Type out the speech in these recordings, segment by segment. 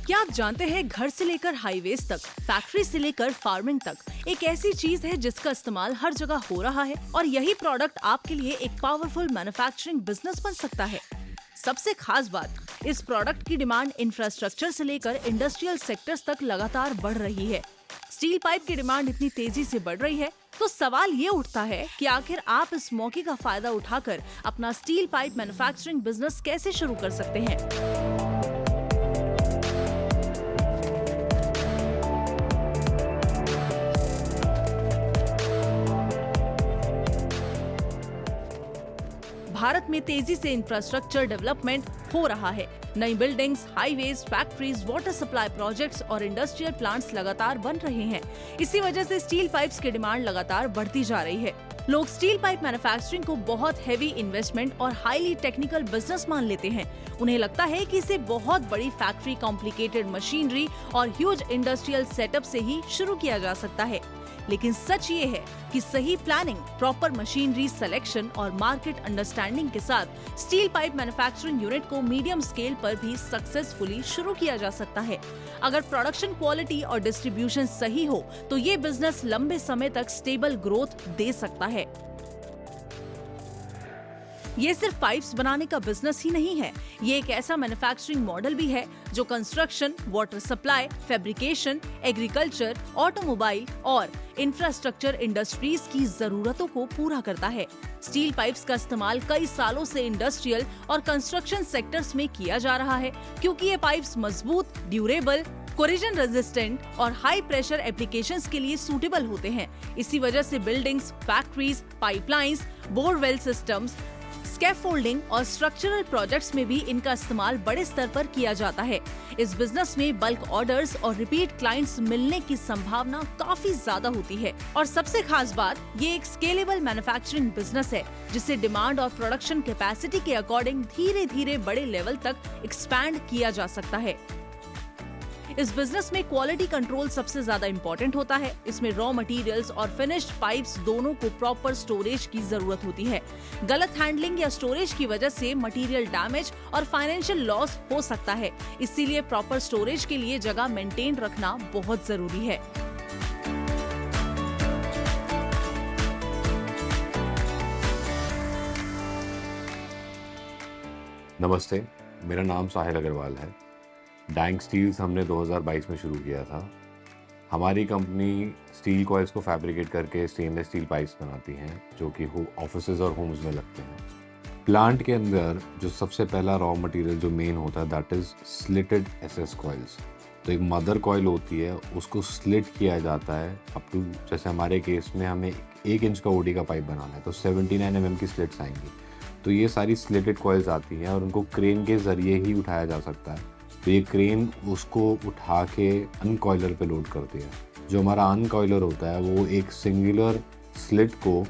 क्या आप जानते हैं घर से लेकर हाईवेज तक, फैक्ट्री से लेकर फार्मिंग तक एक ऐसी चीज है जिसका इस्तेमाल हर जगह हो रहा है और यही प्रोडक्ट आपके लिए एक पावरफुल मैन्युफैक्चरिंग बिजनेस बन सकता है। सबसे खास बात, इस प्रोडक्ट की डिमांड इंफ्रास्ट्रक्चर से लेकर इंडस्ट्रियल सेक्टर्स तक लगातार बढ़ रही है। स्टील पाइप की डिमांड इतनी तेजी से बढ़ रही है तो सवाल ये उठता है कि आखिर आप इस मौके का फायदा उठाकर अपना स्टील पाइप मैन्युफैक्चरिंग बिजनेस कैसे शुरू कर सकते हैं। भारत में तेजी से इंफ्रास्ट्रक्चर डेवलपमेंट हो रहा है। नई buildings, highways, factories, water supply projects और इंडस्ट्रियल प्लांट्स लगातार बन रहे हैं। इसी वजह से स्टील पाइप्स की डिमांड लगातार बढ़ती जा रही है। लोग स्टील पाइप मैन्युफैक्चरिंग को बहुत हैवी इन्वेस्टमेंट और हाईली टेक्निकल बिजनेस मान लेते हैं। उन्हें लगता है कि इसे बहुत बड़ी फैक्ट्री, कॉम्प्लिकेटेड मशीनरी और ह्यूज इंडस्ट्रियल सेटअप से ही शुरू किया जा सकता है। लेकिन सच ये है कि सही प्लानिंग, प्रॉपर मशीनरी सिलेक्शन और मार्केट अंडरस्टैंडिंग के साथ स्टील पाइप मैन्युफैक्चरिंग यूनिट को मीडियम स्केल पर भी सक्सेसफुली शुरू किया जा सकता है। अगर प्रोडक्शन क्वालिटी और डिस्ट्रीब्यूशन सही हो तो ये बिजनेस लंबे समय तक स्टेबल ग्रोथ दे सकता है। ये सिर्फ पाइप्स बनाने का बिजनेस ही नहीं है, ये एक ऐसा मैन्युफैक्चरिंग मॉडल भी है जो construction, water supply, fabrication, agriculture, automobile और इंफ्रास्ट्रक्चर इंडस्ट्रीज की जरूरतों को पूरा करता है। स्टील पाइप्स का इस्तेमाल कई सालों से इंडस्ट्रियल और कंस्ट्रक्शन सेक्टर्स में किया जा रहा है क्योंकि ये पाइप्स मजबूत, ड्यूरेबल, कोरिजन रेजिस्टेंट और हाई प्रेशर एप्लीकेशंस के लिए सूटेबल होते हैं। इसी वजह से buildings, factories, pipelines, borewell systems, scaffolding और स्ट्रक्चरल प्रोजेक्ट्स में भी इनका इस्तेमाल बड़े स्तर पर किया जाता है। इस बिजनेस में बल्क ऑर्डर्स और रिपीट क्लाइंट्स मिलने की संभावना काफी ज्यादा होती है और सबसे खास बात, ये एक स्केलेबल मैन्युफैक्चरिंग बिजनेस है जिसे डिमांड और प्रोडक्शन कैपेसिटी के अकॉर्डिंग धीरे धीरे बड़े लेवल तक एक्सपैंड किया जा सकता है। इस बिजनेस में क्वालिटी कंट्रोल सबसे ज्यादा इम्पोर्टेंट होता है। इसमें रॉ मटेरियल्स और फिनिश्ड पाइप्स दोनों को प्रॉपर स्टोरेज की जरूरत होती है। गलत हैंडलिंग या स्टोरेज की वजह से मटेरियल डैमेज और फाइनेंशियल लॉस हो सकता है। इसीलिए प्रॉपर स्टोरेज के लिए जगह मेंटेन रखना बहुत जरूरी है। नमस्ते, मेरा नाम साहिल अग्रवाल है। डैंग स्टील्स हमने 2022 में शुरू किया था। हमारी कंपनी स्टील कॉइल्स को फैब्रिकेट करके स्टेनलेस स्टील पाइप्स बनाती हैं जो कि ऑफिसेज और होम्स में लगते हैं। प्लांट के अंदर जो सबसे पहला रॉ मटेरियल जो मेन होता है that is slitted SS coils. तो एक मदर कॉइल होती है, उसको स्लिट किया जाता है अप टू, जैसे हमारे केस में हमें 1 इंच का ओडी का पाइप बनाना है तो 79 mm की स्लिट्स आएंगी। तो ये सारी स्लिटेड कॉइल्स आती हैं और उनको क्रेन के ज़रिए ही उठाया जा सकता है। तो ये क्रेन उसको उठा के अनकॉइलर पे लोड करती है। जो हमारा अनकॉइलर होता है वो एक सिंगुलर स्लिट को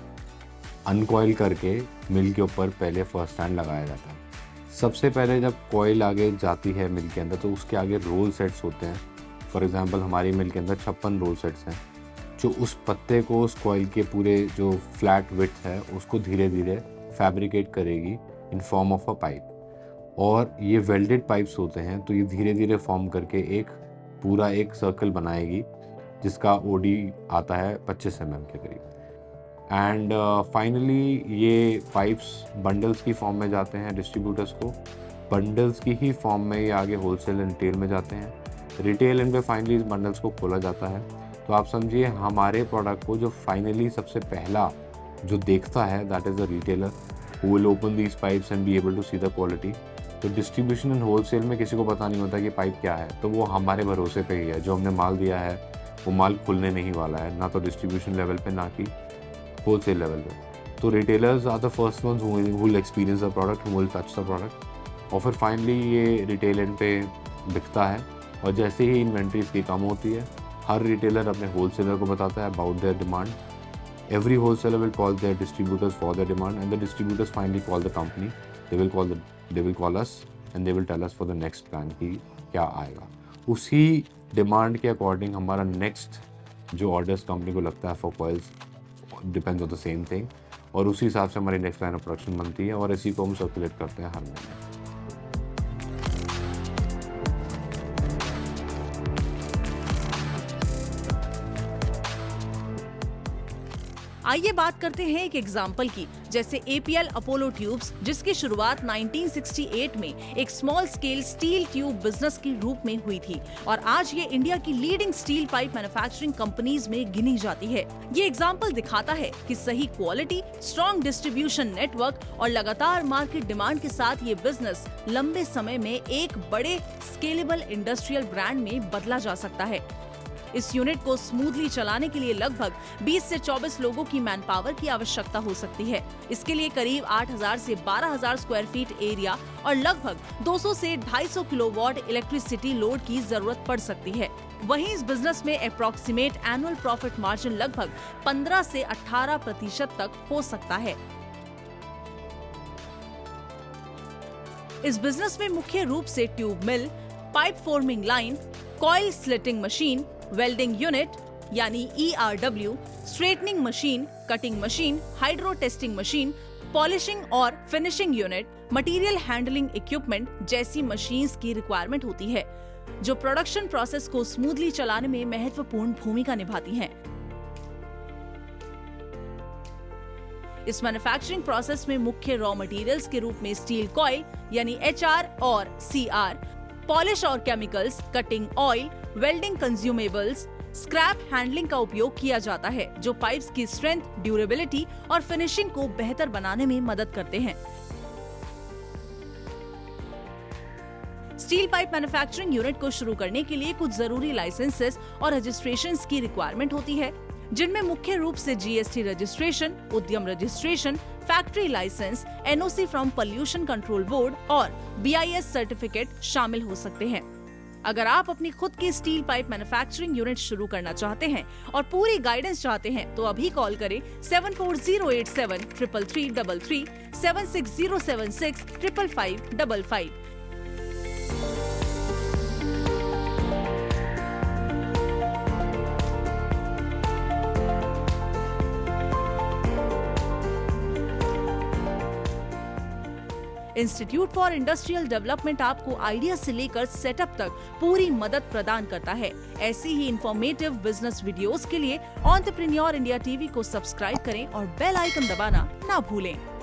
अनकॉइल करके मिल के ऊपर पहले फर्स्ट स्टैंड लगाया जाता है। सबसे पहले जब कॉइल आगे जाती है मिल के अंदर तो उसके आगे रोल सेट्स होते हैं। फॉर एग्जांपल हमारी मिल के अंदर 56 रोल सेट्स हैं जो उस पत्ते को उस कॉइल के पूरे जो फ्लैट विड्थ है उसको धीरे धीरे फैब्रिकेट करेगी in form of a pipe. और ये वेल्डेड पाइप्स होते हैं तो ये धीरे धीरे फॉर्म करके एक सर्कल बनाएगी जिसका ओडी आता है 25 mm के करीब। एंड फाइनली ये पाइप्स बंडल्स की फॉर्म में जाते हैं डिस्ट्रीब्यूटर्स को। बंडल्स की ही फॉर्म में ये आगे होलसेल एंड रिटेल में जाते हैं। रिटेल एंड पे फाइनली इस बंडल्स को खोला जाता है। तो आप समझिए हमारे प्रोडक्ट को जो फाइनली सबसे पहला जो देखता है that is the retailer who will open these pipes and be able to see the quality. तो डिस्ट्रीब्यूशन एंड होलसेल में किसी को पता नहीं होता कि पाइप क्या है, तो वो हमारे भरोसे पे ही है। जो हमने माल दिया है वो माल खुलने नहीं वाला है, ना तो डिस्ट्रीब्यूशन लेवल पे ना कि होलसेल लेवल पे। तो retailers are the first ones who will experience the product, who will touch the product. और फिर फाइनली ये रिटेल एंड पे बिकता है और जैसे ही इन्वेंट्री इसकी कम होती है हर रिटेलर अपने होलसेलर को बताता है about their demand. Every wholesaler will call their distributors for their demand and the distributors finally call the company. They will call us and they will tell us for the next plan कि क्या आएगा। उसी demand के according हमारा next जो orders company को लगता है for coils depends on the same thing और उसी हिसाब से हमारी नेक्स्ट लाइन ऑफ प्रोडक्शन बनती है और इसी को हम सर्कुलेट करते हैं हर महीने। आइए बात करते हैं एक एग्जाम्पल की, जैसे APL अपोलो ट्यूब्स, जिसकी शुरुआत 1968 में एक small scale steel tube business के रूप में हुई थी और आज ये इंडिया की leading steel pipe manufacturing companies में गिनी जाती है। ये एग्जाम्पल दिखाता है कि सही क्वालिटी, स्ट्रॉन्ग डिस्ट्रीब्यूशन नेटवर्क और लगातार मार्केट डिमांड के साथ ये बिजनेस लंबे समय में एक बड़े स्केलेबल इंडस्ट्रियल ब्रांड में बदला जा सकता है। इस यूनिट को स्मूथली चलाने के लिए लगभग 20 से 24 लोगों की मैन पावर की आवश्यकता हो सकती है। इसके लिए करीब 8000 से 12000 स्क्वायर फीट एरिया और लगभग 200 से 250 किलोवाट इलेक्ट्रिसिटी लोड की जरूरत पड़ सकती है। वहीं इस बिजनेस में अप्रॉक्सीमेट एनुअल प्रॉफिट मार्जिन लगभग 15 से 18% तक हो सकता है। इस बिजनेस में मुख्य रूप से tube mill, pipe forming line, coil slitting machine, welding unit यानी ERW, straightening machine, cutting machine, hydro testing machine, polishing और finishing unit, material handling equipment जैसी मशीन्स की रिक्वायरमेंट होती है, जो प्रोडक्शन प्रोसेस को स्मूथली चलाने में महत्वपूर्ण भूमिका निभाती हैं। इस मैन्युफैक्चरिंग प्रोसेस में मुख्य रॉ मटेरियल्स के रूप में स्टील कॉइल यानी HR और CR, पॉलिश और chemicals, cutting oil, welding consumables, scrap handling का उपयोग किया जाता है, जो पाइप्स की स्ट्रेंथ, ड्यूरेबिलिटी और फिनिशिंग को बेहतर बनाने में मदद करते हैं। स्टील पाइप मैन्युफैक्चरिंग यूनिट को शुरू करने के लिए कुछ जरूरी लाइसेंसेस और रजिस्ट्रेशंस की रिक्वायरमेंट होती है, जिनमें मुख्य रूप से GST registration, Udyam registration, factory licence, NOC from pollution control board और BIS सर्टिफिकेट शामिल हो सकते हैं। अगर आप अपनी खुद की स्टील पाइप मैन्युफैक्चरिंग यूनिट शुरू करना चाहते हैं और पूरी गाइडेंस चाहते हैं, तो अभी कॉल करें 74087 33333, 76076 55555। इंस्टीट्यूट फॉर इंडस्ट्रियल डेवलपमेंट आपको आइडिया से लेकर सेटअप तक पूरी मदद प्रदान करता है। ऐसी ही इंफॉर्मेटिव बिजनेस वीडियोस के लिए एंटरप्रेन्योर इंडिया टीवी को सब्सक्राइब करें और बेल आइकन दबाना ना भूलें।